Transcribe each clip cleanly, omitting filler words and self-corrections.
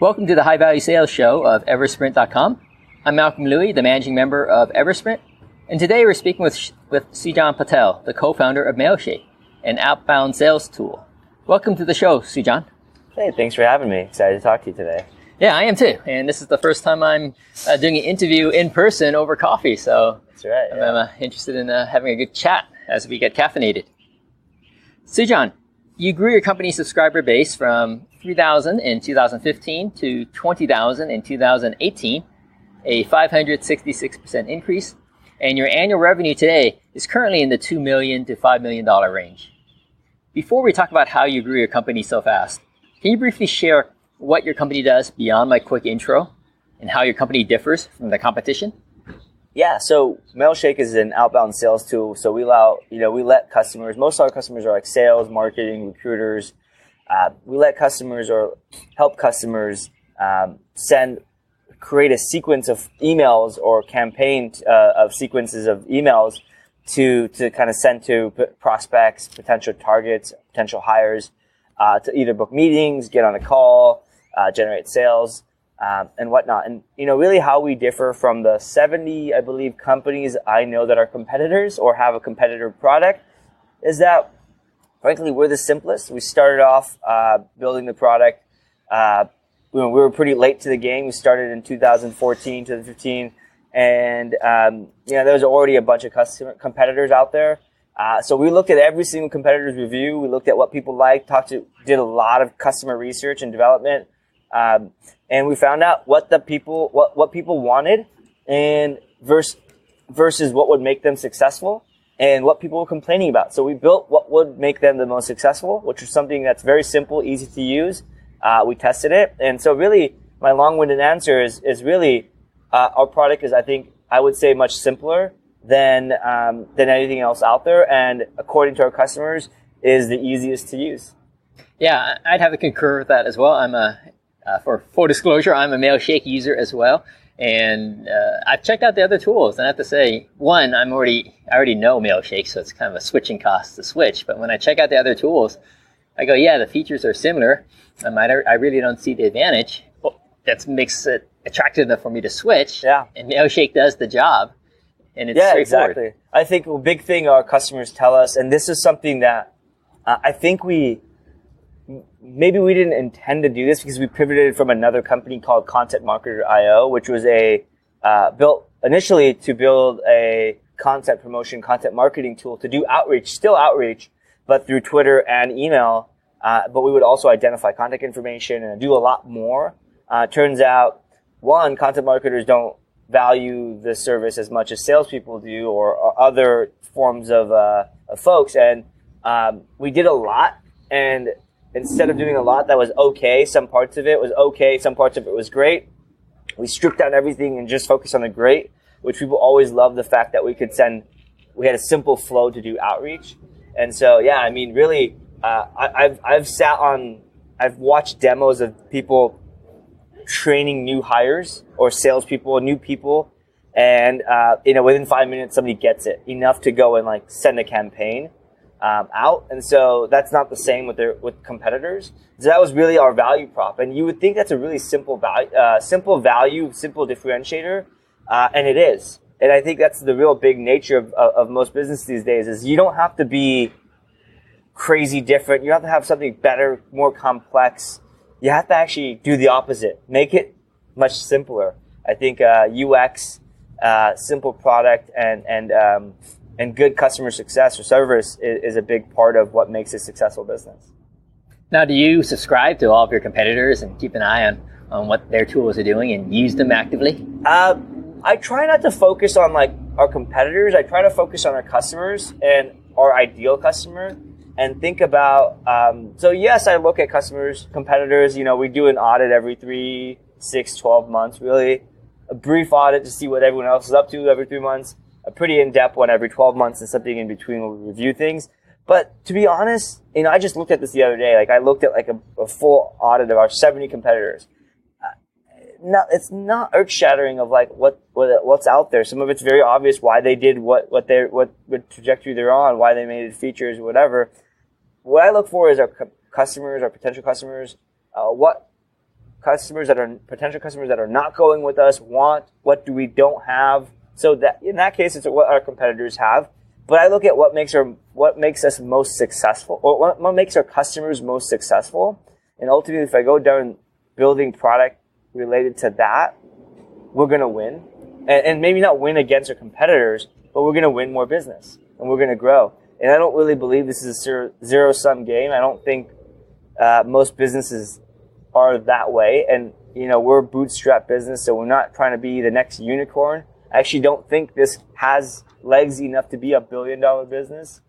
Welcome to the High Value Sales Show of Eversprint.com. I'm Malcolm Louie, the managing member of Eversprint, and today we're speaking with Sujan Patel, the co-founder of Mailshake, an outbound sales tool. Welcome to the show, Sujan. Hey, thanks for having me. Excited to talk to you today. Yeah, I am too, and this is the first time I'm doing an interview in person over coffee, so that's right. I'm interested in having a good chat as we get caffeinated. Sujan, you grew your company's subscriber base from 3,000 in 2015 to 20,000 in 2018, a 566% increase, and your annual revenue today is currently in the $2 million to $5 million range. Before we talk about how you grew your company so fast, can you briefly share what your company does beyond my quick intro and how your company differs from the competition? Yeah, so Mailshake is an outbound sales tool. So we let customers, most of our customers are like sales, marketing, recruiters. We let customers or help customers create a sequence of emails or campaign of sequences of emails to kind of send to prospects, potential targets, potential hires, to either book meetings, get on a call, generate sales, and whatnot. And, really how we differ from the 70, I believe, companies I know that are competitors or have a competitor product is that, frankly, we're the simplest. We started off building the product. We were pretty late to the game. We started in 2014, 2015, and there was already a bunch of competitors out there. So we looked at every single competitor's review. We looked at what people liked, did a lot of customer research and development, and we found out what people wanted, and versus what would make them successful, and what people were complaining about. So we built what would make them the most successful, which was something that's very simple, easy to use. We tested it, and so really, my long-winded answer is really our product is, I would say, much simpler than anything else out there, and according to our customers, is the easiest to use. Yeah, I'd have to concur with that as well. For full disclosure, I'm a Mailshake user as well, and I've checked out the other tools, and I have to say, one, I already know Mailshake, so it's kind of a switching cost to switch. But when I check out the other tools, I go, yeah, the features are similar. I really don't see the advantage. Well, that makes it attractive enough for me to switch. Yeah, and Mailshake does the job, and it's straightforward. Exactly. I think a big thing our customers tell us, and this is something that I think maybe we didn't intend to do this because we pivoted from another company called Content Marketer.io, which was built initially to build a content promotion, content marketing tool to do outreach, still outreach, but through Twitter and email. But we would also identify contact information and do a lot more. Turns out, one, content marketers don't value the service as much as salespeople do, or other forms of folks. And we did a lot, and instead of doing a lot that was okay, some parts of it was okay, some parts of it was great, we stripped down everything and just focused on the great, which people always love the fact that we had a simple flow to do outreach. And so, yeah, really, I've watched demos of people training new hires or salespeople, new people, and within 5 minutes somebody gets it enough to go and send a campaign out. And so that's not the same with competitors. So that was really our value prop, and you would think that's a really simple value, simple differentiator, and it is. And I think that's the real big nature of most business these days is you don't have to be crazy different. You don't have to have something better, more complex. You have to actually do the opposite. Make it much simpler. I think UX, simple product, and good customer success or service is a big part of what makes a successful business. Now, do you subscribe to all of your competitors and keep an eye on what their tools are doing and use them actively? I try not to focus on our competitors. I try to focus on our customers and our ideal customer, and think about, so yes, I look at competitors, we do an audit every 3, 6, 12 months, really. A brief audit to see what everyone else is up to every 3 months. A pretty in-depth one every 12 months, and something in between where we review things. But to be honest, I just looked at this the other day. I looked at a full audit of our 70 competitors. It's not earth-shattering of what's out there. Some of it's very obvious why they did what trajectory they're on, why they made features, whatever. What I look for is our customers, our potential customers, what potential customers that are not going with us want? What do we don't have? So that in that case, it's what our competitors have. But I look at what makes us most successful, or what makes our customers most successful. And ultimately, if I go down building product related to that, we're going to win. And maybe not win against our competitors, but we're going to win more business and we're going to grow. And I don't really believe this is a zero-sum game. I don't think most businesses are that way. And, we're a bootstrap business, so we're not trying to be the next unicorn. I actually don't think this has legs enough to be a $1 billion business,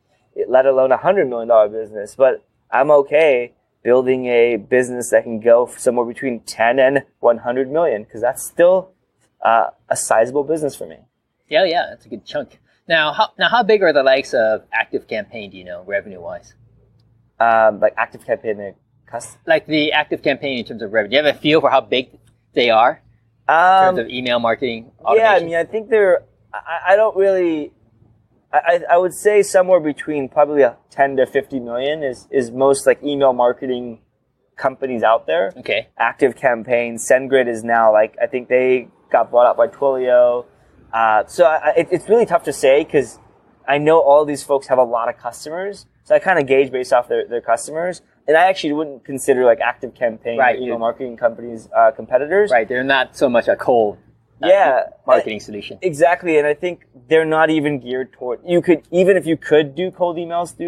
let alone a $100 million business. But I'm okay building a business that can go somewhere between 10 and 100 million, because that's still a sizable business for me. Yeah, that's a good chunk. Now, how big are the likes of ActiveCampaign, do you know, revenue-wise? Like ActiveCampaign, like the ActiveCampaign in terms of revenue. Do you have a feel for how big they are in terms of email marketing automation? Yeah, I think they're, I don't really, I would say somewhere between probably 10 to 50 million is most like email marketing companies out there. Okay. ActiveCampaign, SendGrid is now I think they got bought out by Twilio. So it's really tough to say because I know all these folks have a lot of customers. So I kind of gauge based off their customers. And I actually wouldn't consider ActiveCampaign or email marketing companies competitors. Right. They're not so much a cold marketing solution. Exactly. And I think they're not even geared toward, even if you could do cold emails,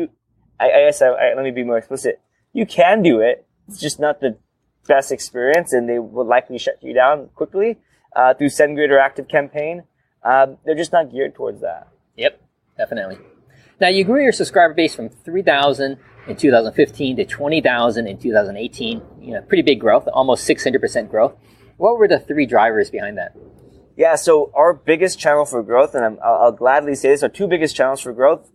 let me be more explicit. You can do it. It's just not the best experience, and they will likely shut you down quickly through SendGrid or ActiveCampaign. They're just not geared towards that. Yep, definitely. Now, you grew your subscriber base from 3,000 in 2015 to 20,000 in 2018. Pretty big growth, almost 600% growth. What were the three drivers behind that? Yeah, so our biggest channel for growth, and I'll gladly say this, our two biggest channels for growth,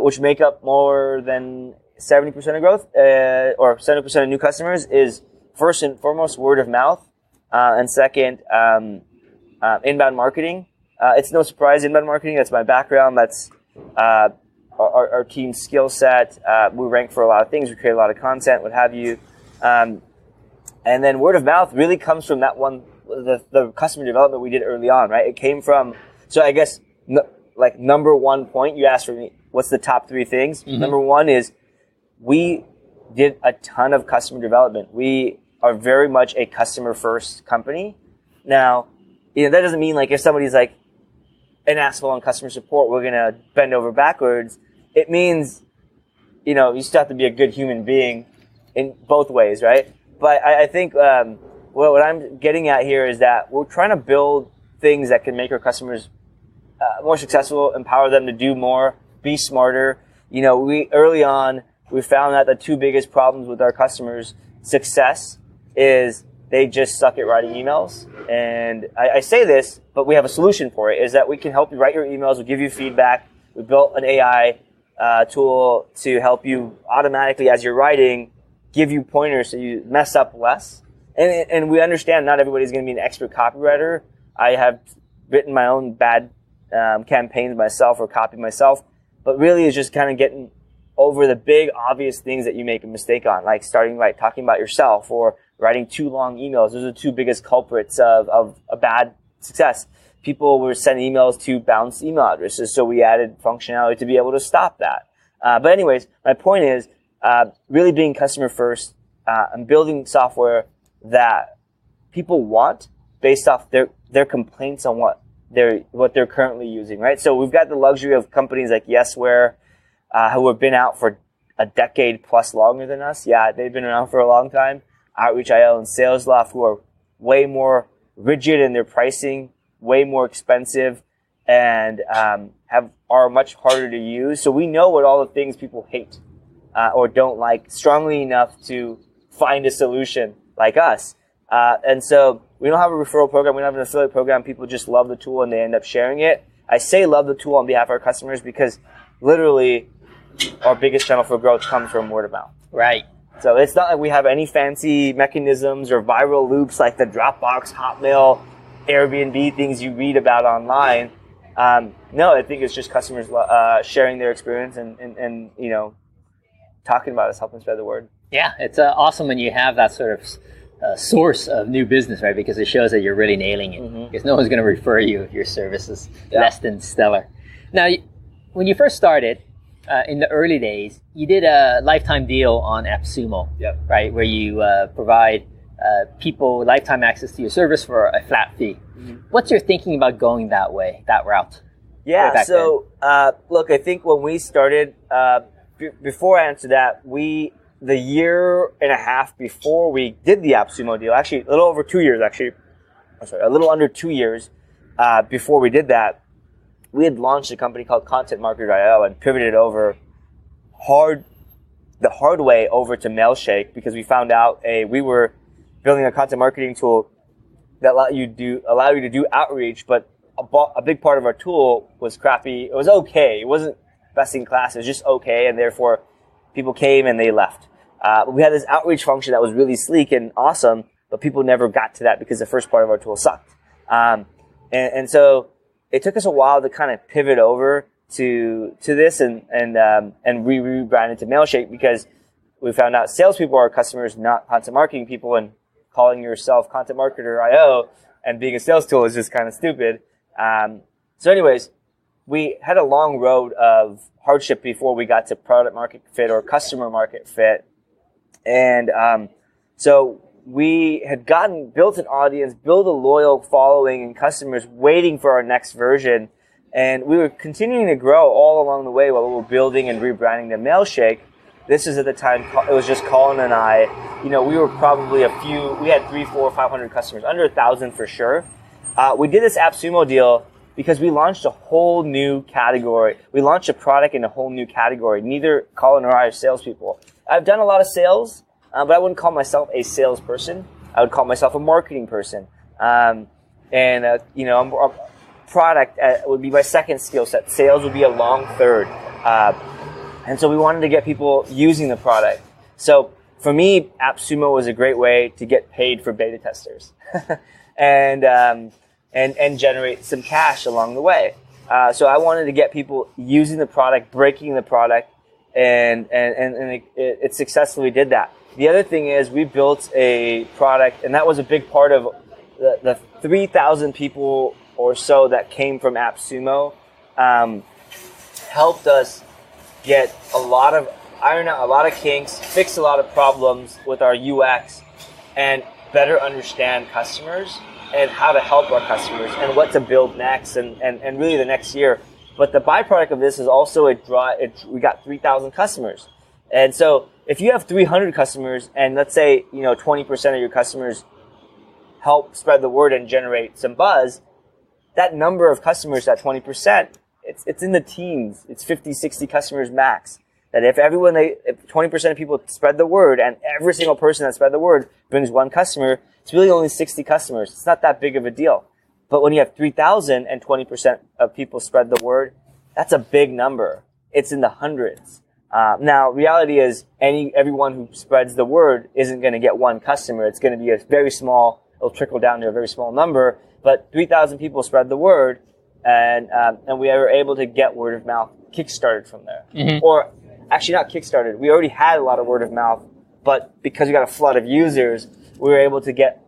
which make up more than 70% of growth, or 70% of new customers, is first and foremost word of mouth, and second, inbound marketing. It's no surprise, inbound marketing, that's my background, that's our team's skill set. We rank for a lot of things, we create a lot of content, what have you. And then word of mouth really comes from that one, the customer development we did early on, right? It came from, so I guess, number one point, you asked for me, what's the top three things? Mm-hmm. Number one is, we did a ton of customer development. We are very much a customer-first company. Now, that doesn't mean if somebody's an asshole on customer support, we're going to bend over backwards. It means, you still have to be a good human being in both ways, right? But I think what I'm getting at here is that we're trying to build things that can make our customers more successful, empower them to do more, be smarter. Early on, we found that the two biggest problems with our customers' success is they just suck at writing emails. And I say this, but we have a solution for it, is that we can help you write your emails, we'll give you feedback. We built an AI tool to help you automatically, as you're writing, give you pointers so you mess up less. And we understand not everybody's going to be an expert copywriter. I have written my own bad campaigns myself or copy myself, but really it's just kind of getting over the big obvious things that you make a mistake on, like starting talking about yourself or writing too long emails. Those are the two biggest culprits of a bad success. People were sending emails to bounced email addresses, so we added functionality to be able to stop that. But anyways, my point is really being customer first and building software that people want based off their complaints on what they're currently using, right? So we've got the luxury of companies like Yesware, who have been out for a decade plus longer than us. Yeah, they've been around for a long time. Outreach.io and SalesLoft, who are way more rigid in their pricing, way more expensive, and are much harder to use. So we know what all the things people hate or don't like strongly enough to find a solution like us. And so we don't have a referral program. We don't have an affiliate program. People just love the tool and they end up sharing it. I say love the tool on behalf of our customers because literally our biggest channel for growth comes from word of mouth. Right. So it's not like we have any fancy mechanisms or viral loops like the Dropbox, Hotmail, Airbnb things you read about online. No, I think it's just customers sharing their experience and talking about us, helping spread the word. Yeah, it's awesome when you have that sort of source of new business, right? Because it shows that you're really nailing it. Because no one's going to refer you if your service is less than stellar. Now, when you first started, in the early days, you did a lifetime deal on AppSumo, right? Where you provide people lifetime access to your service for a flat fee. What's your thinking about going that way, that route? Yeah, so look, I think when we started, before I answer that, the year and a half before we did the AppSumo deal, actually a little over 2 years, a little under 2 years before we did that, we had launched a company called Content Marketer.io and pivoted over the hard way over to Mailshake because we found out we were building a content marketing tool that allow you to do outreach, but a big part of our tool was crappy. It was okay. It wasn't best in class. It was just okay, and therefore people came and they left. But we had this outreach function that was really sleek and awesome, but people never got to that because the first part of our tool sucked. And so it took us a while to kind of pivot over to this and rebrand it to Mailshake because we found out salespeople are customers, not content marketing people, and calling yourself Content Marketer.io and being a sales tool is just kind of stupid. So anyways, we had a long road of hardship before we got to product market fit or customer market fit. And so we had built an audience, built a loyal following and customers waiting for our next version. And we were continuing to grow all along the way while we were building and rebranding the Mailshake. This is at the time, it was just Colin and I. We were probably we had 300, 400, 500 customers, under 1,000 for sure. We did this AppSumo deal because we launched a whole new category. We launched a product in a whole new category. Neither Colin or I are salespeople. I've done a lot of sales, but I wouldn't call myself a salesperson. I would call myself a marketing person. Product would be my second skill set. Sales would be a long third. And so we wanted to get people using the product. So for me, AppSumo was a great way to get paid for beta testers and generate some cash along the way. So I wanted to get people using the product, breaking the product, and it successfully did that. The other thing is we built a product, and that was a big part of the 3,000 people or so that came from AppSumo, helped us iron out a lot of kinks, fix a lot of problems with our UX, and better understand customers and how to help our customers and what to build next and really the next year. But the byproduct of this is also we got 3,000 customers. And so if you have 300 customers and let's say, 20% of your customers help spread the word and generate some buzz, that number of customers, that 20%, it's in the teens. It's 50, 60 customers max. That if 20% of people spread the word and every single person that spread the word brings one customer, it's really only 60 customers. It's not that big of a deal. But when you have 3,000 and 20% of people spread the word, that's a big number. It's in the hundreds. Now, reality is everyone who spreads the word isn't going to get one customer. It's going to be it'll trickle down to a very small number. But 3,000 people spread the word, and we were able to get word of mouth kickstarted from there. Mm-hmm. Or actually not kickstarted. We already had a lot of word of mouth, but because we got a flood of users, we were able to get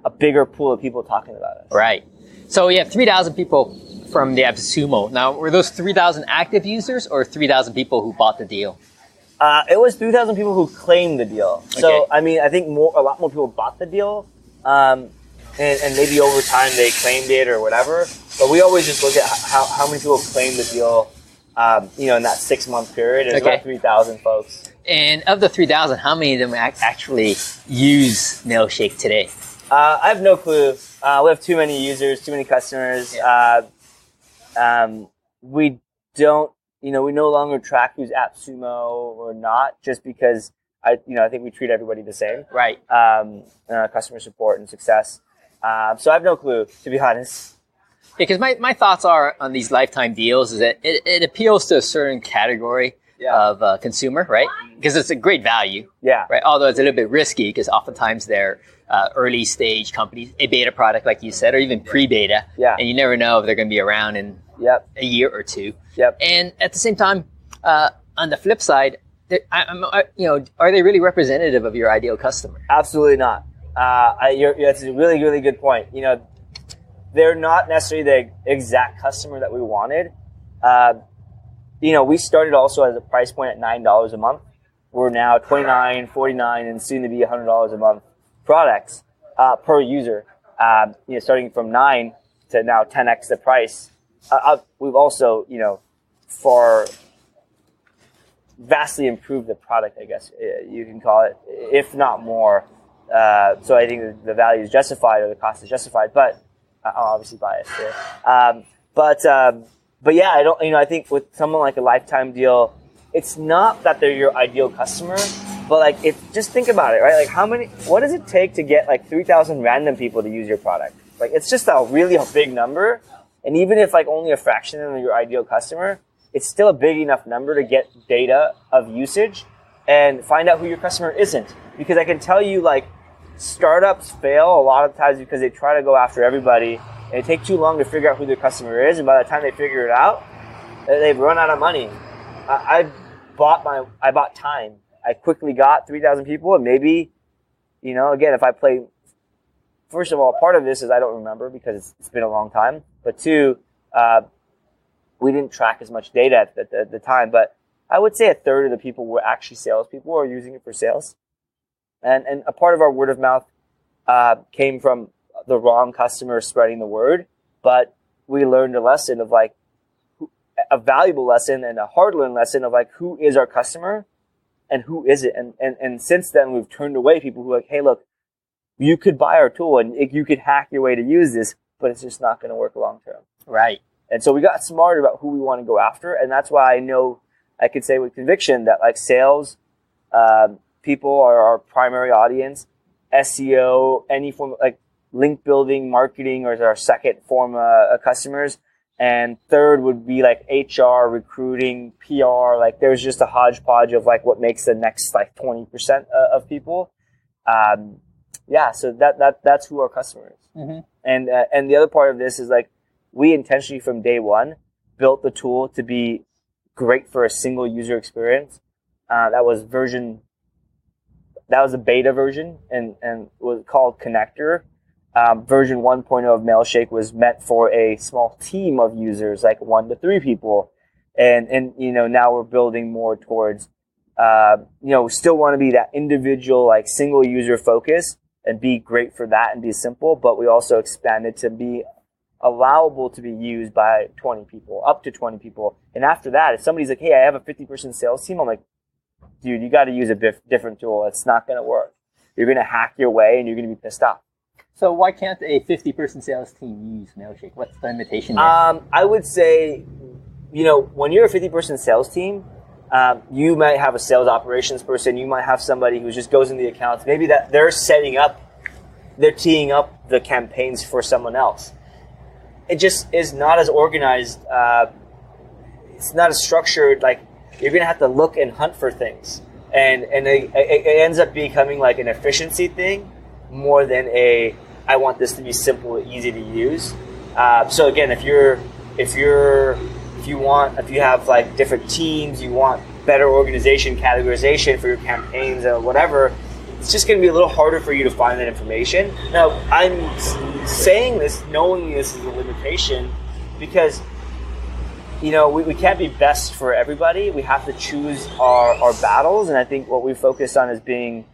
a bigger pool of people talking about us. Right. So you have 3,000 people from the AppSumo. Now, were those 3,000 active users or 3,000 people who bought the deal? It was 3,000 people who claimed the deal. Okay. So, I think a lot more people bought the deal. And maybe over time they claimed it or whatever. But we always just look at how many people claimed the deal, in that 6-month period. It's about 3,000 folks. And of the 3,000, how many of them actually use Mailshake today? I have no clue. We have too many users, too many customers. Yeah. We don't, we no longer track who's AppSumo or not, just because I think we treat everybody the same. Right. Customer support and success. So I have no clue, to be honest. Because my thoughts are on these lifetime deals is that it appeals to a certain category of consumer, right? Because it's a great value. Yeah. Right. Although it's a little bit risky because oftentimes they're early stage companies, a beta product, like you said, or even pre-beta. Yeah. And you never know if they're going to be around in a year or two. Yep. And at the same time, on the flip side, are they really representative of your ideal customer? Absolutely not. That's a really, really good point. They're not necessarily the exact customer that we wanted. We started also as a price point at $9 a month. We're now $29, $49, and soon to be $100 a month products per user. Starting from 9 to now 10x the price. We've also, far vastly improved the product, I guess you can call it, if not more. So I think the value is justified or the cost is justified, but I'm obviously biased here. But yeah, I think with someone like a lifetime deal, it's not that they're your ideal customer, but just think about it, right? What does it take to get 3,000 random people to use your product? It's just a really big number. And even if only a fraction of them are your ideal customer, it's still a big enough number to get data of usage and find out who your customer isn't. Because I can tell you, startups fail a lot of times because they try to go after everybody, and it takes too long to figure out who their customer is. And by the time they figure it out, they've run out of money. I bought time. I quickly got 3,000 people, and maybe, again, if I play. First of all, part of this is I don't remember because it's been a long time. But two, we didn't track as much data at the time. But I would say a third of the people were actually salespeople or using it for sales. And a part of our word of mouth came from the wrong customer spreading the word. But we learned a lesson of a valuable lesson and a hard-learned lesson of who is our customer and who is it. And since then, we've turned away people who are hey, look, you could buy our tool and you could hack your way to use this, but it's just not going to work long term. Right. And so we got smarter about who we want to go after. And that's why I know I could say with conviction that sales people are our primary audience, SEO, any form of link building, marketing, or our second form of customers. And third would be HR, recruiting, PR. There's just a hodgepodge of what makes the next 20% of people. So that's who our customer is. Mm-hmm. And the other part of this is we intentionally from day one built the tool to be great for a single user experience. That was a beta version and was called Connector. Version 1.0 of Mailshake was meant for a small team of users, 1 to 3 people. And now we're building more towards, we still want to be that individual, single user focus and be great for that and be simple. But we also expanded to be allowable to be used by 20 people, up to 20 people. And after that, if somebody's hey, I have a 50-person sales team, I'm dude, you got to use a different tool. It's not going to work. You're going to hack your way and you're going to be pissed off. So why can't a 50-person sales team use Mailshake? What's the limitation there? I would say, when you're a 50-person sales team, you might have a sales operations person. You might have somebody who just goes in the accounts. Maybe that they're teeing up the campaigns for someone else. It just is not as organized. It's not as structured. You're going to have to look and hunt for things. And it ends up becoming an efficiency thing more than I want this to be simple, easy to use. So again, if you have different teams, you want better organization, categorization for your campaigns or whatever, it's just going to be a little harder for you to find that information. Now, I'm saying this knowing this is a limitation because we can't be best for everybody. We have to choose our battles, and I think what we focus on is being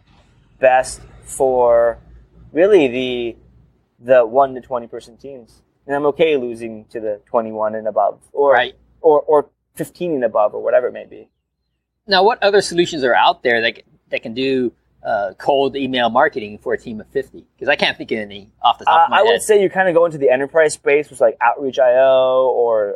best for really the 1 to 20 person teams. And I'm okay losing to the 21 and above, or 15 and above, or whatever it may be. Now, what other solutions are out there that can do cold email marketing for a team of 50? Because I can't think of any off the top of my head. I would say you kind of go into the enterprise space with Outreach.io or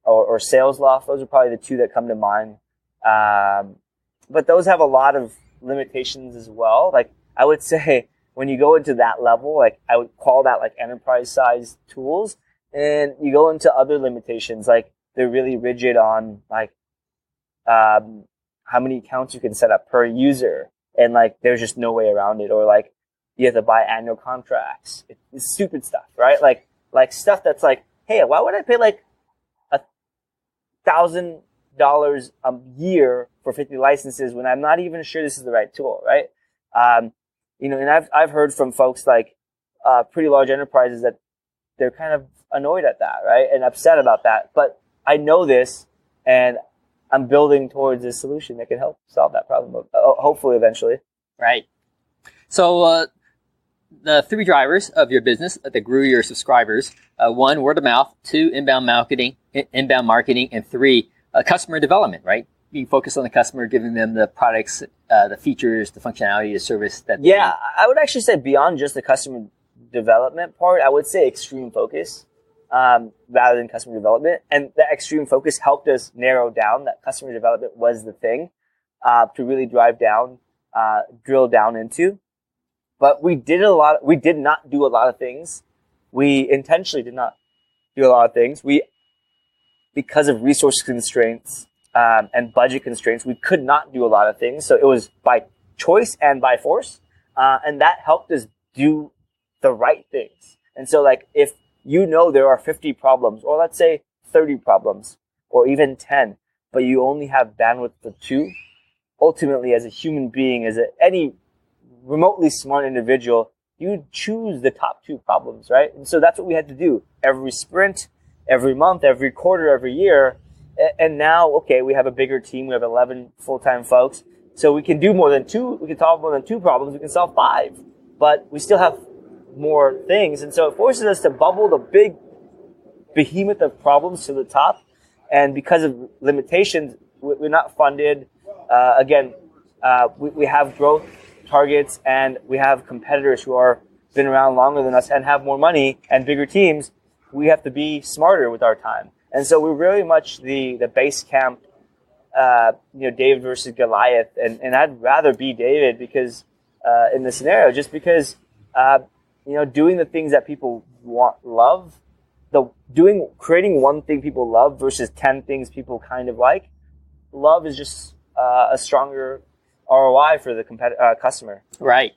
SalesLoft. Those are probably the two that come to mind. But those have a lot of limitations as well. I would say when you go into that level, I would call that enterprise size tools. And you go into other limitations, they're really rigid on how many accounts you can set up per user. And there's just no way around it. Or you have to buy annual contracts. It's stupid stuff, right? Stuff that's hey, why would I pay $1,000 a year for 50 licenses when I'm not even sure this is the right tool, right? and I've heard from folks like pretty large enterprises that they're kind of annoyed at that, right, and upset about that. But I know this, and I'm building towards a solution that can help solve that problem, hopefully eventually. Right. So the 3 drivers of your business that grew your subscribers: 1, word of mouth; 2, inbound marketing; and 3, customer development. Right. You focus on the customer, giving them the products, the features, the functionality, the service that they need. I would actually say beyond just the customer development part, I would say extreme focus rather than customer development. And that extreme focus helped us narrow down that customer development was the thing to really drill down into. But we did not do a lot of things. We intentionally did not do a lot of things. Because of resource constraints and budget constraints, we could not do a lot of things. So it was by choice and by force. And that helped us do the right things. And so like if there are 50 problems, or let's say 30 problems, or even 10, but you only have bandwidth for 2, ultimately as a human being, as any remotely smart individual, you choose the top 2 problems, right? And so that's what we had to do every sprint, every month, every quarter, every year. And now, okay, we have a bigger team. We have 11 full-time folks. So we can do more than 2. We can solve more than 2 problems. We can solve 5. But we still have more things. And so it forces us to bubble the big behemoth of problems to the top. And because of limitations, we're not funded. We have growth targets, and we have competitors who are been around longer than us and have more money and bigger teams. We have to be smarter with our time. And so we're very much the base camp, David versus Goliath. And I'd rather be David because in this scenario, just because, doing the things that people love, creating one thing people love versus 10 things people kind of like, love is just a stronger ROI for the customer. Right.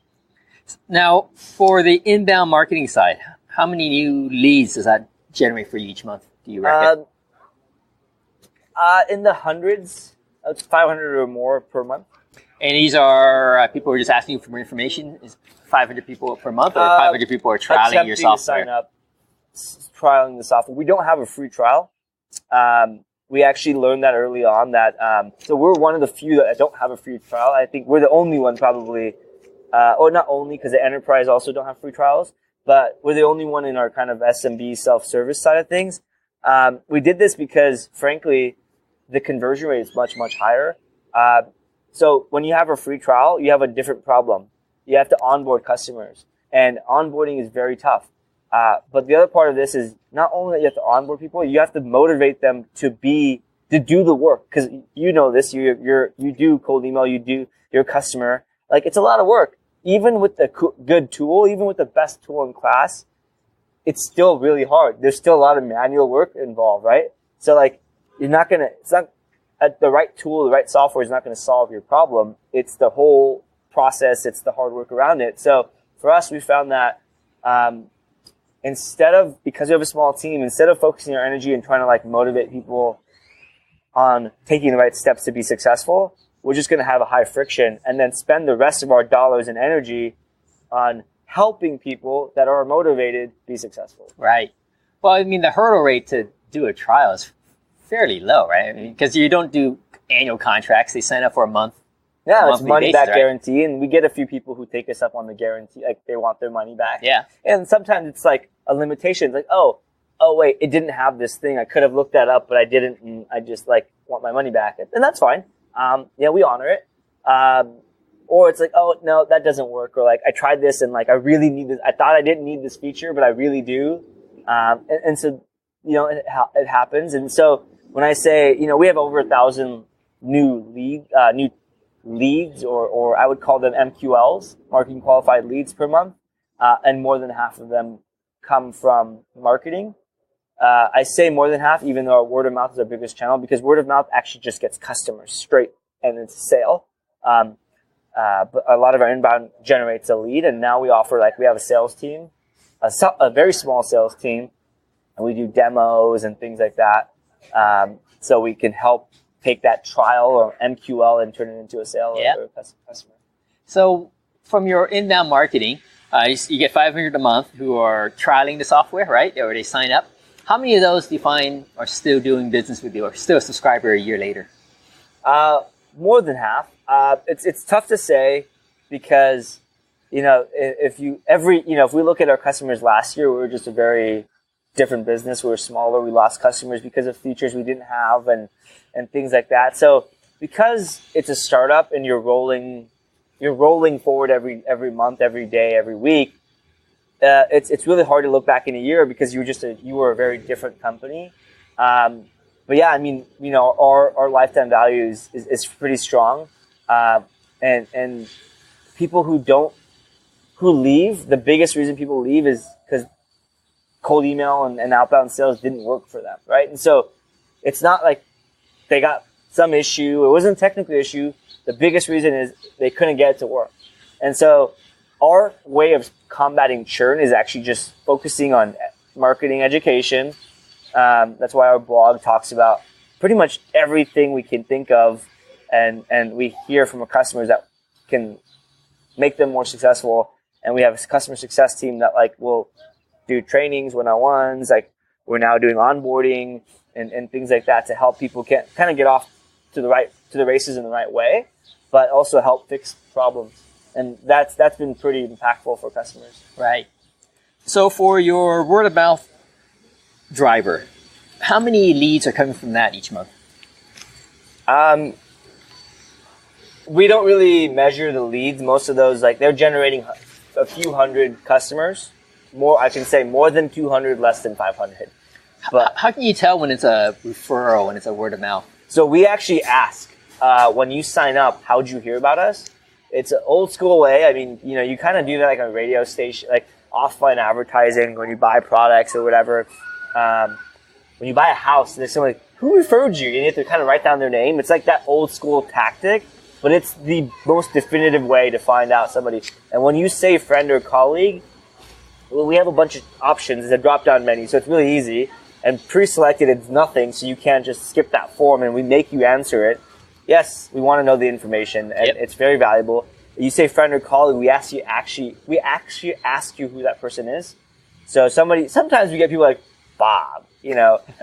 Now, for the inbound marketing side, how many new leads does that generate for you each month, do you reckon? In the hundreds, 500 or more per month. And these are people who are just asking you for more information? Is 500 people per month, or 500 people are trialing your software? To sign up, trialing the software. We don't have a free trial. We actually learned that early on so we're one of the few that don't have a free trial. I think we're the only one probably, or not only, because the enterprise also don't have free trials, but we're the only one in our kind of SMB self-service side of things. We did this because, frankly, the conversion rate is much, much higher. So when you have a free trial, you have a different problem. You have to onboard customers, and onboarding is very tough. But the other part of this is not only that you have to onboard people, you have to motivate them to do the work. Because you know this, you do cold email, you're a customer. Like, it's a lot of work. Even with the good tool, even with the best tool in class, it's still really hard. There's still a lot of manual work involved, right? So like, the right tool, the right software is not going to solve your problem. It's the whole process. It's the hard work around it. So for us, we found that, because we have a small team, instead of focusing our energy and trying to like motivate people on taking the right steps to be successful, we're just going to have a high friction and then spend the rest of our dollars and energy on helping people that are motivated be successful. Right. Well, I mean, the hurdle rate to do a trial is fairly low, right? I mean, because you don't do annual contracts. They sign up for a month. Yeah, it's money back guarantee, and we get a few people who take us up on the guarantee, like they want their money back. Yeah. And sometimes it's like a limitation. It's like, oh wait, it didn't have this thing. I could have looked that up, but I didn't, and I just like want my money back. And that's fine. We honor it. Or it's like, oh no, that doesn't work. Or like, I tried this and like, I really need this. I thought I didn't need this feature, but I really do. And so, it happens. And so when I say, we have over 1,000 new leads, or I would call them MQLs, marketing qualified leads per month. And more than half of them come from marketing. I say more than half, even though our word of mouth is our biggest channel, because word of mouth actually just gets customers straight and it's a sale. But a lot of our inbound generates a lead, and now we have a sales team, a very small sales team, and we do demos and things like that. So we can help take that trial or MQL and turn it into a sale for a customer. So from your inbound marketing, you get 500 a month who are trialing the software, right? Or they sign up. How many of those do you find are still doing business with you or still a subscriber a year later? More than half. It's tough to say because, if we look at our customers last year, we were just a very different business. We were smaller. We lost customers because of features we didn't have and things like that. So because it's a startup and you're rolling forward every month, every day, every week, it's really hard to look back in a year because you were a very different company. But yeah, I mean, our lifetime value is pretty strong. And people who leave, the biggest reason people leave is because cold email and outbound sales didn't work for them, right? And so it's not like they got some issue. It wasn't technically an issue. The biggest reason is they couldn't get it to work. And so our way of combating churn is actually just focusing on marketing education. That's why our blog talks about pretty much everything we can think of and we hear from our customers that can make them more successful. And we have a customer success team that will do trainings, one-on-ones. We're now doing onboarding and things like that to help people kind of get off to the races in the right way, but also help fix problems. And that's been pretty impactful for customers. Right. So for your word of mouth driver, how many leads are coming from that each month? We don't really measure the leads. Most of those, they're generating a few hundred customers. I can say more than 200, less than 500. But how can you tell when it's a referral, when it's a word of mouth? So we actually ask, when you sign up, how'd you hear about us? It's an old school way. I mean, you kind of do that on a radio station, offline advertising when you buy products or whatever. When you buy a house, there's someone who referred you? And you have to kind of write down their name. It's like that old school tactic, but it's the most definitive way to find out somebody. And when you say friend or colleague, well, we have a bunch of options. It's a drop-down menu, so it's really easy. And pre-selected, it's nothing, so you can't just skip that form, and we make you answer it. Yes, we want to know the information, and It's very valuable. You say friend or colleague, we actually ask you who that person is. So sometimes we get people like Bob,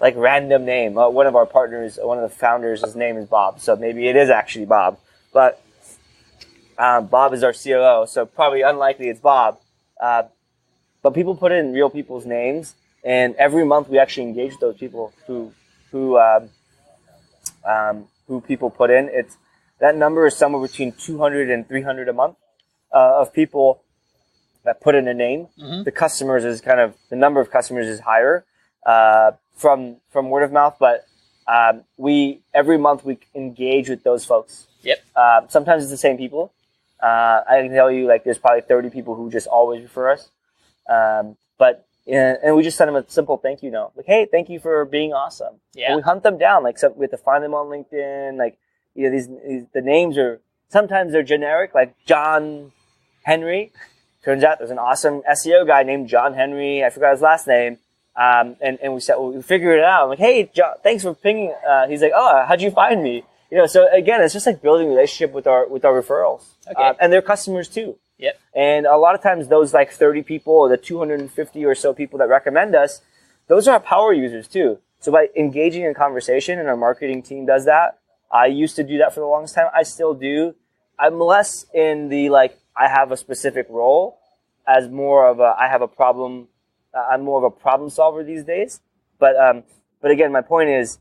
like random name. One of our partners, one of the founders, his name is Bob, so maybe it is actually Bob. But Bob is our COO, so probably unlikely it's Bob. But people put in real people's names, and every month we actually engage those people who people put in. That number is somewhere between 200 and 300 a month of people that put in a name. Mm-hmm. The number of customers is higher from word of mouth, but every month we engage with those folks. Yep. Sometimes it's the same people. I can tell you, there's probably 30 people who just always refer us. And we just send them a simple thank you note. Hey, thank you for being awesome. Yeah. And we hunt them down. We have to find them on LinkedIn. The names are, sometimes they're generic, like John Henry. Turns out there's an awesome SEO guy named John Henry. I forgot his last name. And we said, we figured it out. I'm like, hey, John, thanks for pinging. He's like, oh, how'd you find me? So again, it's just building a relationship with our referrals. Okay. And their customers too. Yep. And a lot of times those 30 people or the 250 or so people that recommend us, those are our power users too. So by engaging in conversation, and our marketing team does that. I used to do that for the longest time. I still do. I'm less in the I have a specific role as more of I have a problem. I'm more of a problem solver these days. But again, my point is,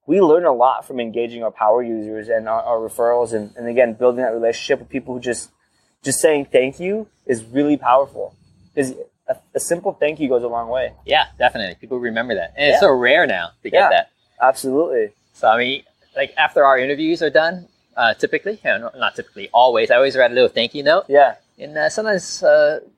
we learn a lot from engaging our power users and our referrals, and again, building that relationship with people who just saying thank you is really powerful. Because a simple thank you goes a long way. Yeah, definitely. People remember that. And it's so rare now to get that. Absolutely. So, I mean, after our interviews are done, typically, not typically, always, I always write a little thank you note. Yeah. And sometimes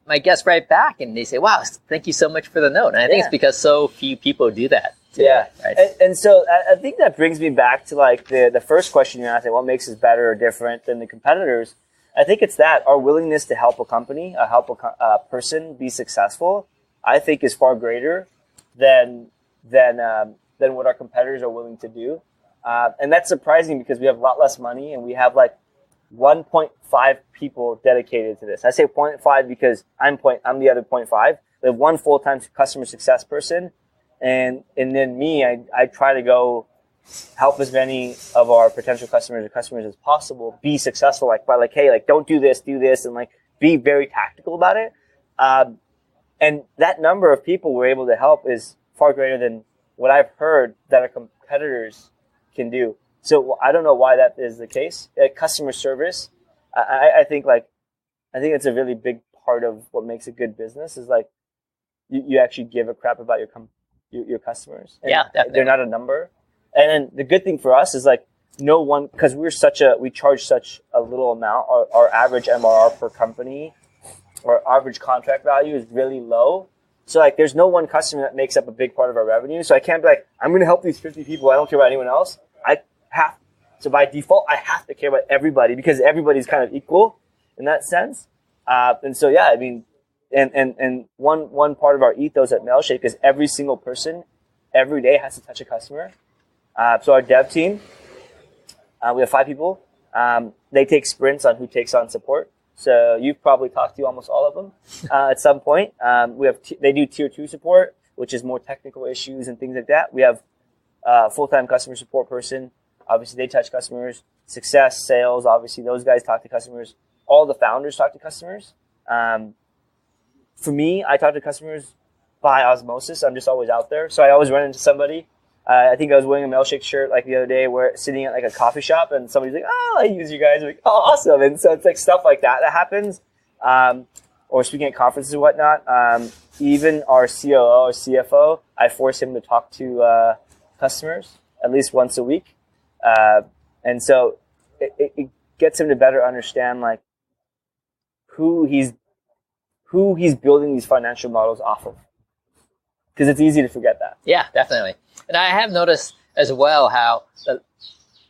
my guests write back and they say, wow, thank you so much for the note. And I think it's because so few people do that today. Yeah. Right? And so I think that brings me back to the first question you asked, what makes us better or different than the competitors? I think it's that our willingness to help a company, help a person be successful, I think is far greater than what our competitors are willing to do. And that's surprising because we have a lot less money and we have 1.5 people dedicated to this. I say 0.5 because I'm the other 0.5. We have one full-time customer success person, and then me, I try to go help as many of our potential customers or customers as possible be successful, by hey, don't do this, and be very tactical about it. And that number of people we're able to help is far greater than what I've heard that our competitors can do. So I don't know why that is the case. Customer service, I think it's a really big part of what makes a good business is you actually give a crap about your customers. And yeah, definitely. They're not a number. And then the good thing for us is no one, because we charge such a little amount. Our average MRR per company or average contract value is really low. So there's no one customer that makes up a big part of our revenue. So I can't be I'm going to help these 50 people. I don't care about anyone else. So by default, I have to care about everybody because everybody's kind of equal in that sense. And so, yeah, I mean, and one part of our ethos at Mailshake is every single person every day has to touch a customer. So our dev team, we have 5 people. They take sprints on who takes on support. So you've probably talked to almost all of them at some point. They do tier 2 support, which is more technical issues and things like that. We have a full-time customer support person. Obviously, they touch customers. Success, sales, obviously, those guys talk to customers. All the founders talk to customers. For me, I talk to customers by osmosis. I'm just always out there. So I always run into somebody. I think I was wearing a Mailshake shirt the other day where sitting at a coffee shop and somebody's like, oh, I use you guys. I'm like, oh, awesome. And so it's stuff like that happens. Or speaking at conferences and whatnot. Even our COO or CFO, I force him to talk to customers at least once a week. And so it gets him to better understand who he's building these financial models off of. Because it's easy to forget that. Yeah, definitely. And I have noticed as well how,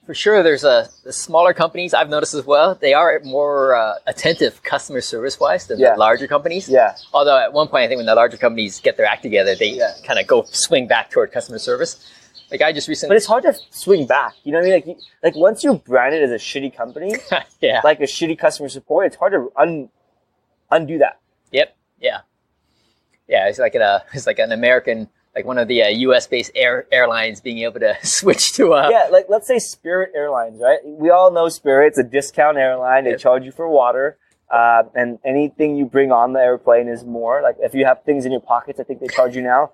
for sure, there's the smaller companies I've noticed as well. They are more attentive customer service-wise than the larger companies. Yeah. Although at one point, I think when the larger companies get their act together, they kind of swing back toward customer service. I just recently... But it's hard to swing back. You know what I mean? Once you're branded as a shitty company, yeah, a shitty customer support, it's hard to undo that. Yep. Yeah. Yeah. It's like an American, one of the U.S.-based airlines being able to switch to let's say Spirit Airlines, right? We all know Spirit. It's a discount airline. They charge you for water. And anything you bring on the airplane is more. If you have things in your pockets, I think they charge you now.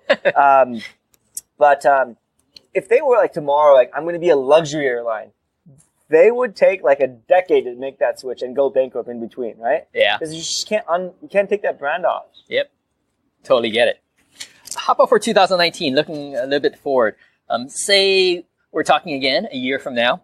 But if they were tomorrow, I'm going to be a luxury airline, they would take a decade to make that switch and go bankrupt in between, right? Yeah. Because you just can't take that brand off. Yep. Totally get it. How about for 2019, looking a little bit forward? Say we're talking again a year from now.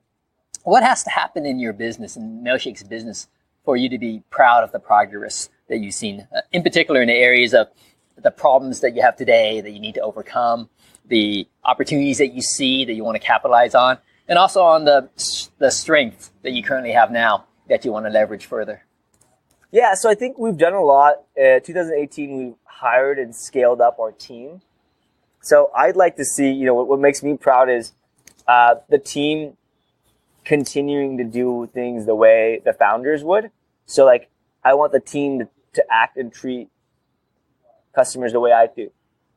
What has to happen in your business, in Mailshake's business, for you to be proud of the progress that you've seen? In particular, in the areas of the problems that you have today that you need to overcome, the opportunities that you see that you want to capitalize on, and also on the strength that you currently have now that you want to leverage further. Yeah, so I think we've done a lot. 2018, we've hired and scaled up our team. So I'd like to see, what makes me proud is the team continuing to do things the way the founders would. So I want the team to act and treat customers the way I do.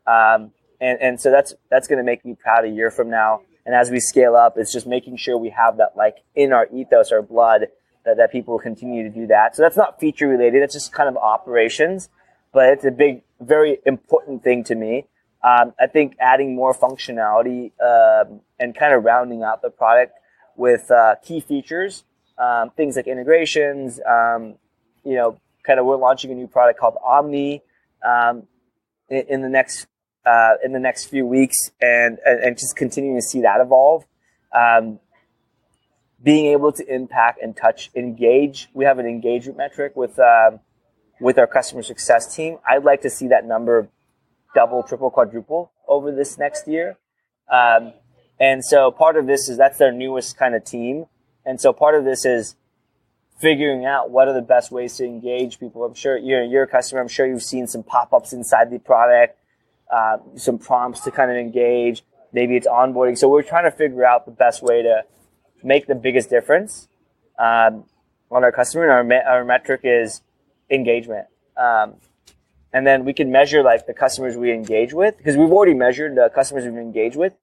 And so that's going to make me proud a year from now. And as we scale up, it's just making sure we have that in our ethos, our blood, that people continue to do that. So that's not feature related. That's just kind of operations, but it's a big, very important thing to me. I think adding more functionality and kind of rounding out the product with key features, things like integrations. We're launching a new product called Omni in the next few weeks, and just continuing to see that evolve. Being able to impact and engage. We have an engagement metric with our customer success team. I'd like to see that number double, triple, quadruple over this next year. And so part of this is that's their newest kind of team. And so part of this is figuring out what are the best ways to engage people. I'm sure you're a customer. I'm sure you've seen some pop-ups inside the product, some prompts to kind of engage. Maybe it's onboarding. So we're trying to figure out the best way to make the biggest difference. on our customer, and our metric is engagement. And then we can measure like the customers we engage with, because we've already measured the customers we've engaged with.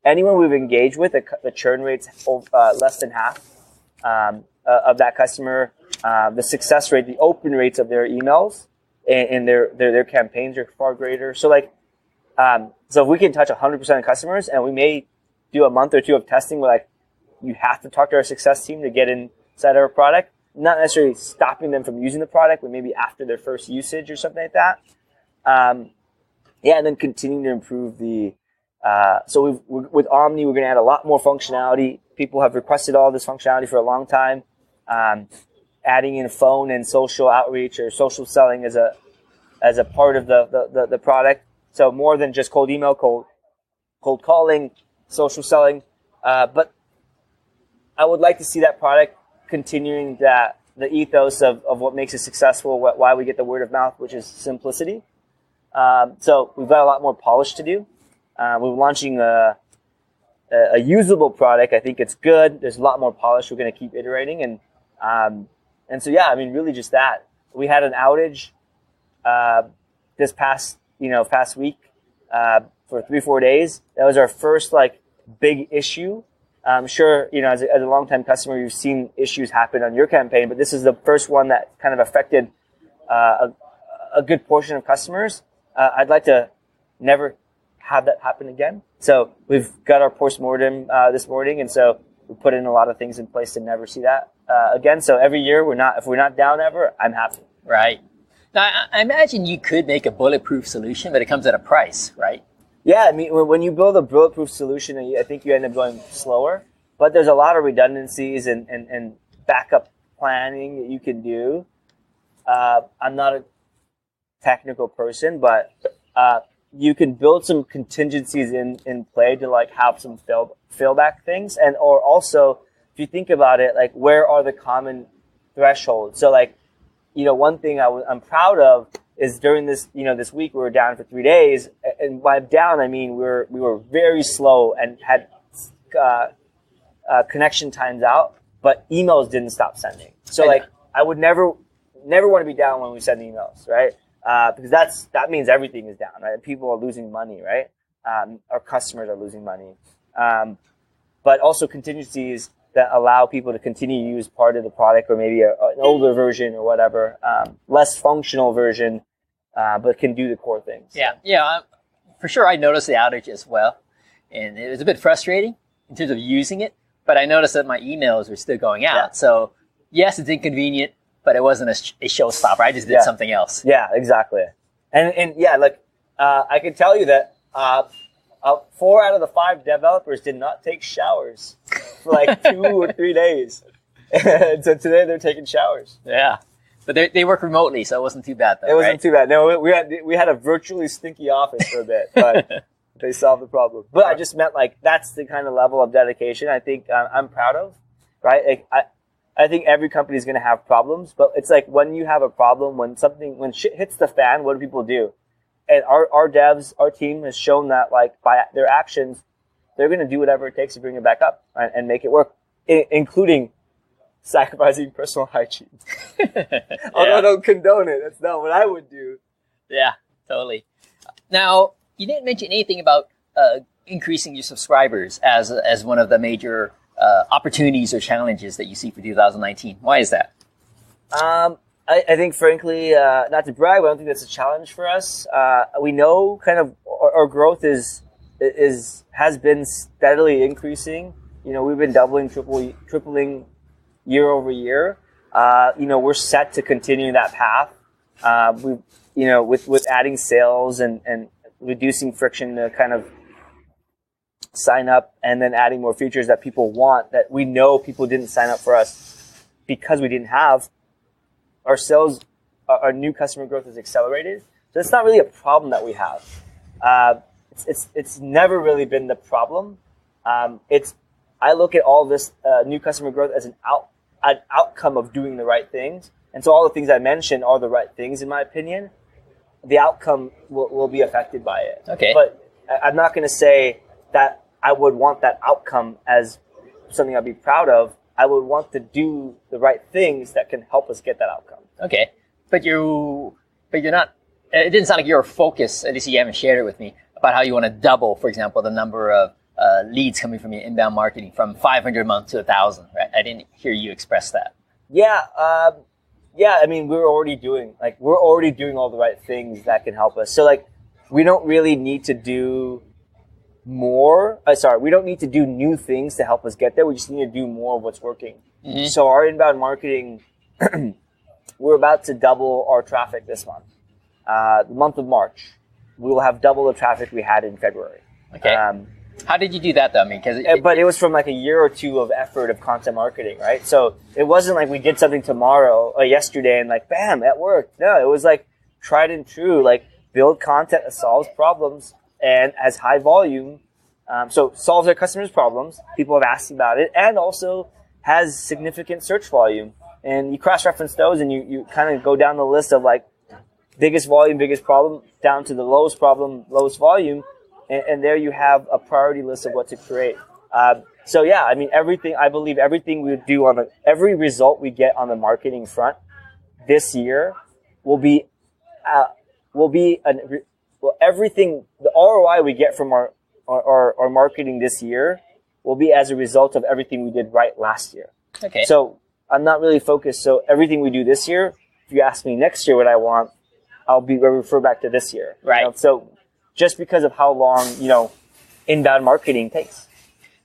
Anyone we've engaged with, the churn rate's less than half of that customer. The success rate, the open rates of their emails and their campaigns are far greater. So like, so if we can touch 100% of customers, and we may do a month or two of testing where like you have to talk to our success team to get inside our product, not necessarily stopping them from using the product, but maybe after their first usage or something like that. And then continuing to improve the. So with Omni, we're going to add a lot more functionality. People have requested all this functionality for a long time. Adding in phone and social outreach or social selling as a part of the product. So more than just cold email, cold calling, social selling. But I would like to see that product continuing the ethos of what makes it successful, why we get the word of mouth, which is simplicity. So we've got a lot more polish to do. We're launching a usable product. I think it's good. There's a lot more polish. We're going to keep iterating. And so, yeah, I mean, really just that. We had an outage this past week for 3-4 days. That was our first, like, big issue. I'm sure, as a longtime customer, you've seen issues happen on your campaign, but this is the first one that kind of affected a good portion of customers. I'd like to never have that happen again. So we've got our postmortem this morning, and so we put in a lot of things in place to never see that again. So every year, if we're not down ever, I'm happy. Right. Now, I imagine you could make a bulletproof solution, but it comes at a price, right? Yeah, I mean, when you build a bulletproof solution, I think you end up going slower. But there's a lot of redundancies and backup planning that you can do. I'm not a technical person, but you can build some contingencies in play to like have some failback things, or also if you think about it, like where are the common thresholds? So like, one thing I'm proud of is during this this week we were down for 3 days, and by down I mean we were very slow and had connection times out, but emails didn't stop sending. So like I would never want to be down when we send emails, right? Because that means everything is down, right? People are losing money, right? Our customers are losing money. But also contingencies that allow people to continue to use part of the product, or maybe an older version or whatever, less functional version, but can do the core things. Yeah, for sure. I noticed the outage as well, and it was a bit frustrating in terms of using it. But I noticed that my emails were still going out. Yeah. So yes, it's inconvenient, but it wasn't a showstopper. I just did something else. Yeah, exactly. And yeah, like I can tell you that 4 out of the 5 developers did not take showers for like 2 or 3 days. And so today they're taking showers. Yeah. But they work remotely, so it wasn't too bad, though. It wasn't too bad. No, we had a virtually stinky office for a bit, but they solved the problem. But I just meant like that's the kind of level of dedication I think I'm proud of, right? Like, I think every company is going to have problems, but it's like when you have a problem, when shit hits the fan, what do people do? And our devs, our team has shown that like by their actions, they're going to do whatever it takes to bring it back up and make it work, including sacrificing personal hygiene. Although I don't condone it. That's not what I would do. Yeah, totally. Now, you didn't mention anything about increasing your subscribers as one of the major opportunities or challenges that you see for 2019. Why is that? I think, frankly, not to brag, but I don't think that's a challenge for us. We know kind of our growth has been steadily increasing. We've been doubling, tripling year over year. We're set to continue that path. With adding sales and reducing friction to kind of sign up, and then adding more features that people want that we know people didn't sign up for us because we didn't have. Our sales, our new customer growth has accelerated. So it's not really a problem that we have. It's never really been the problem. I look at all this new customer growth as an outcome of doing the right things. And so all the things I mentioned are the right things, in my opinion. The outcome will be affected by it. Okay. But I'm not going to say that I would want that outcome as something I'd be proud of. I would want to do the right things that can help us get that outcome. Okay, but you're not. It didn't sound like your focus. At least you haven't shared it with me about how you want to double, for example, the number of leads coming from your inbound marketing from 500 a month to 1,000. Right? I didn't hear you express that. Yeah. I mean, we're already doing all the right things that can help us. So like, we don't really need to do more. We don't need to do new things to help us get there. We just need to do more of what's working. Mm-hmm. So our inbound marketing, we're about to double our traffic this month. The month of March, we will have double the traffic we had in February. Okay. How did you do that though? I mean, but it was from like a year or two of effort of content marketing, right? So it wasn't like we did something tomorrow or yesterday and like, bam, it worked. No, it was like tried and true, like build content that solves problems and has high volume. So solves our customers' problems. People have asked about it, and also has significant search volume. And you cross-reference those, and you kind of go down the list of like biggest volume, biggest problem, down to the lowest problem, lowest volume. And there you have a priority list of what to create. So yeah, I mean, I believe everything we do every result we get on the marketing front this year everything, the ROI we get from our marketing this year will be as a result of everything we did right last year. Okay. So I'm not really focused. So everything we do this year, if you ask me next year what I want, I'll refer back to this year. Right. You know? So just because of how long, inbound marketing takes.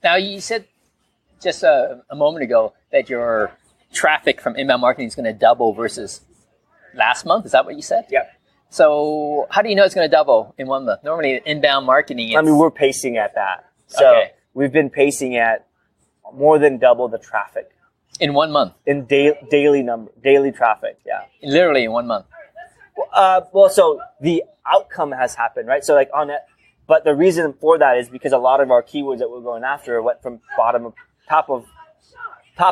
Now, you said just a moment ago that your traffic from inbound marketing is going to double versus last month. Is that what you said? Yep. So how do you know it's going to double in 1 month? Normally, inbound marketing is... I mean, we're pacing at that. So we've been pacing at more than double the traffic. In 1 month? In daily traffic, yeah. Literally in 1 month? So the outcome has happened, right? So like on it, but the reason for that is because a lot of our keywords that we're going after went from top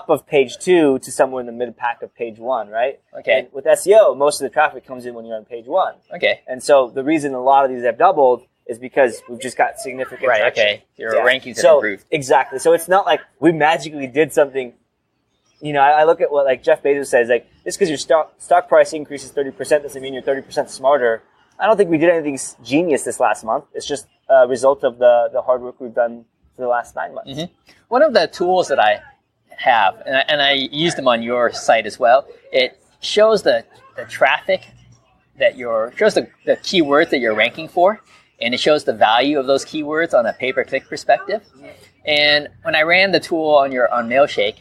of page 2 to somewhere in the mid pack of page 1, right? Okay. And with SEO, most of the traffic comes in when you're on page 1. Okay. And so the reason a lot of these have doubled is because we've just got significant traction. Okay. Your rankings have improved. Exactly. So it's not like we magically did something. I look at what like Jeff Bezos says, like just because your stock price increases 30% doesn't mean you're 30% smarter. I don't think we did anything genius this last month. It's just a result of the hard work we've done for the last 9 months. Mm-hmm. One of the tools that I have, and I use them on your site as well, it shows the traffic that shows the keywords that you're ranking for, and it shows the value of those keywords on a pay-per-click perspective. And when I ran the tool on Mailshake,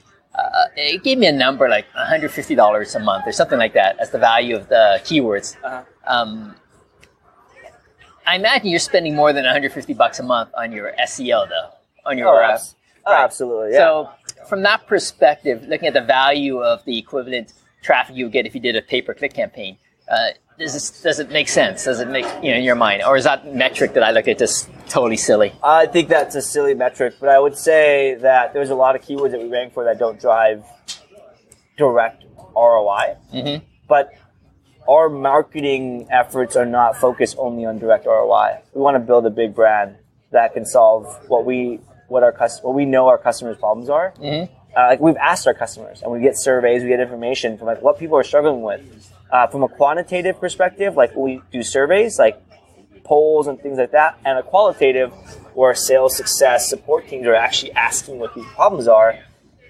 it gave me a number like $150 a month or something like that as the value of the keywords. Uh-huh. I imagine you're spending more than $150 a month on your SEO though, on your right. Absolutely. Yeah. So from that perspective, looking at the value of the equivalent traffic you would get if you did a pay-per-click campaign, does it make sense? Does it make in your mind, or is that metric that I look at just totally silly? I think that's a silly metric, but I would say that there's a lot of keywords that we rank for that don't drive direct ROI. Mm-hmm. But our marketing efforts are not focused only on direct ROI. We want to build a big brand that can solve what we know our customers' problems are. Mm-hmm. Like we've asked our customers, and we get surveys, we get information from like what people are struggling with. From a quantitative perspective, like we do surveys, like polls and things like that, and a qualitative where sales success support teams are actually asking what these problems are.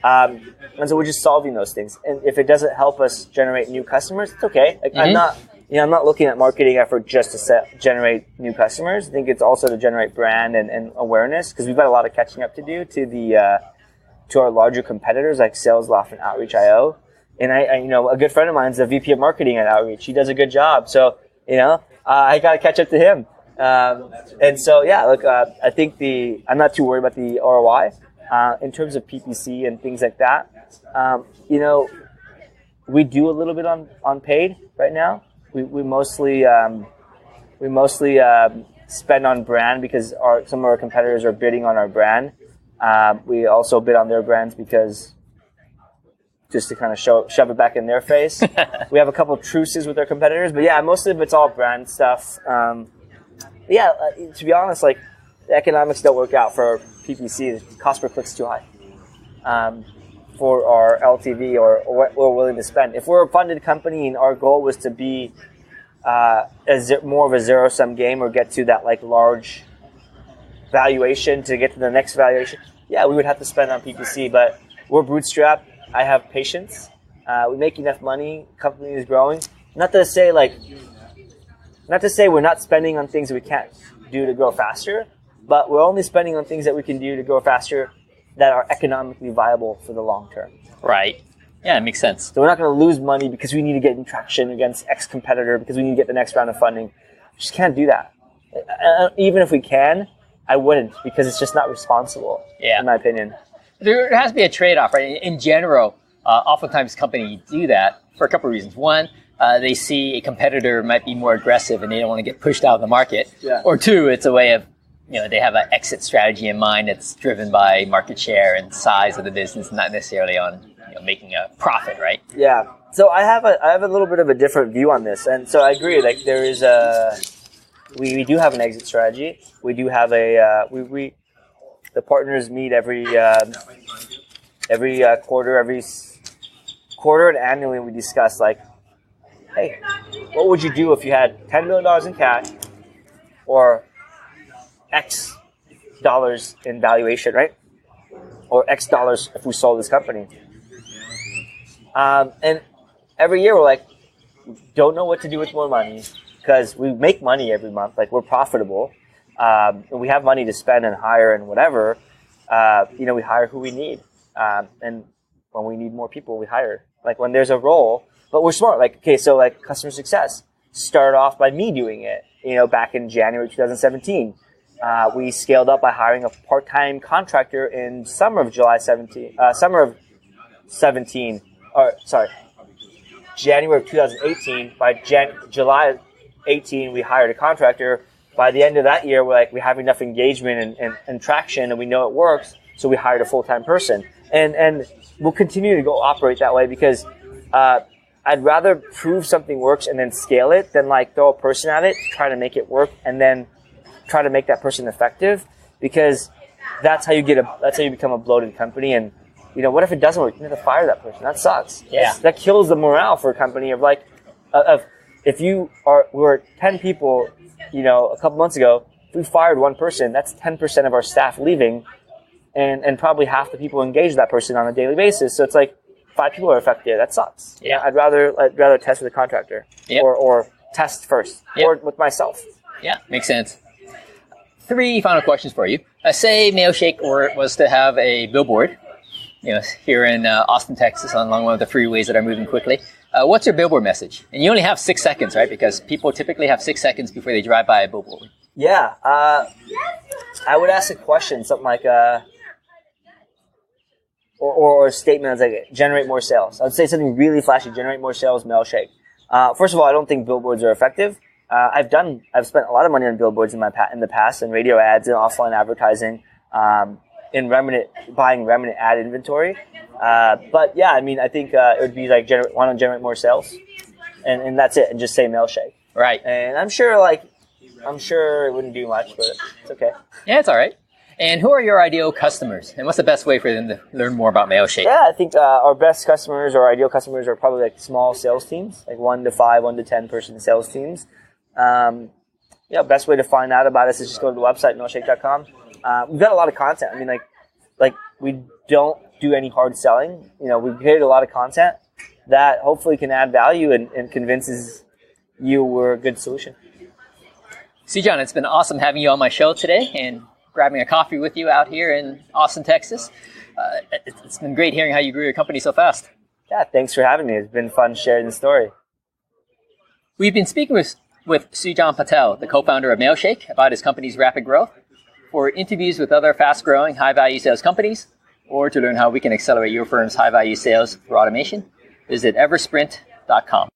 And so we're just solving those things. And if it doesn't help us generate new customers, it's okay. Like mm-hmm. I'm not looking at marketing effort just to generate new customers. I think it's also to generate brand and awareness, because we've got a lot of catching up to do to our larger competitors like SalesLoft and Outreach.io. And I a good friend of mine is the VP of marketing at Outreach. He does a good job. So, I got to catch up to him. And so, yeah, look, I think I'm not too worried about the ROI. In terms of PPC and things like that, we do a little bit on paid right now. We mostly spend on brand because some of our competitors are bidding on our brand. We also bid on their brands because just to kind of shove it back in their face. We have a couple of truces with our competitors, but yeah, most of it's all brand stuff. To be honest, like the economics don't work out for PPC. The cost per click's too high. for our LTV or what we're willing to spend. If we're a funded company and our goal was to be more of a zero-sum game or get to that like large valuation to get to the next valuation, yeah, we would have to spend on PPC. But we're bootstrapped. I have patience. We make enough money. Company is growing. Not to say we're not spending on things that we can't do to grow faster, but we're only spending on things that we can do to grow faster that are economically viable for the long term. Right. Yeah, it makes sense. So we're not going to lose money because we need to get traction against X competitor because we need to get the next round of funding. We just can't do that. Even if we can, I wouldn't, because it's just not responsible, in my opinion. There has to be a trade-off, right? In general, oftentimes companies do that for a couple of reasons. One, they see a competitor might be more aggressive and they don't want to get pushed out of the market. Yeah. Or two, it's a way of, they have an exit strategy in mind that's driven by market share and size of the business, not necessarily on making a profit, right? Yeah. So I have a little bit of a different view on this, and so I agree. Like there is we do have an exit strategy. We do have the partners meet every quarter and annually. We discuss like, hey, what would you do if you had $10 million in cash or X dollars in valuation, right? Or X dollars if we sold this company. And every year we're like, don't know what to do with more money because we make money every month. Like we're profitable. And we have money to spend and hire and whatever. We hire who we need. And when we need more people, we hire. Like when there's a role, but we're smart. Like, okay, so like customer success started off by me doing it, back in January 2017. We scaled up by hiring a part-time contractor in summer of 2018. By July 18, we hired a contractor. By the end of that year, we have enough engagement and traction, and we know it works. So we hired a full-time person, and we'll continue to go operate that way because I'd rather prove something works and then scale it than like throw a person at it, try to make it work, and then try to make that person effective, because that's how you become a bloated company. And what if it doesn't work? You have to fire that person. That sucks. Yeah. That kills the morale for a company of if we're 10 people, a couple months ago, if we fired one person, that's 10% of our staff leaving, and probably half the people engage that person on a daily basis. So it's like 5 people are affected. That sucks. Yeah. I'd rather test with a contractor. Yep. or test first, yep. or with myself. Yeah, makes sense. 3 final questions for you. Say Mailshake was to have a billboard, here in Austin, Texas, along one of the freeways that are moving quickly. What's your billboard message? And you only have 6 seconds, right? Because people typically have 6 seconds before they drive by a billboard. Yeah. I would ask a question, something like, or a statement that's like, generate more sales. I would say something really flashy, generate more sales, Mailshake. First of all, I don't think billboards are effective. I've spent a lot of money on billboards in the past, and radio ads and offline advertising, buying remnant ad inventory. But yeah, I think it would be like want to generate more sales, and that's it, and just say Mailshake. Right. And I'm sure it wouldn't do much, but it's okay. Yeah, it's all right. And who are your ideal customers? And what's the best way for them to learn more about Mailshake? Yeah, I think our best customers, or ideal customers, are probably like small sales teams, like 1 to 5, 1 to 10 person sales teams. Best way to find out about us is just go to the website, mailshake.com. We've got a lot of content. Like we don't do any hard selling. We've created a lot of content that hopefully can add value and convinces you we're a good solution. Sujan, it's been awesome having you on my show today and grabbing a coffee with you out here in Austin, Texas. It's been great hearing how you grew your company so fast. Yeah, thanks for having me. It's been fun sharing the story. We've been speaking with Sujan Patel, the co-founder of Mailshake, about his company's rapid growth. For interviews with other fast-growing, high-value sales companies, or to learn how we can accelerate your firm's high-value sales through automation, visit eversprint.com.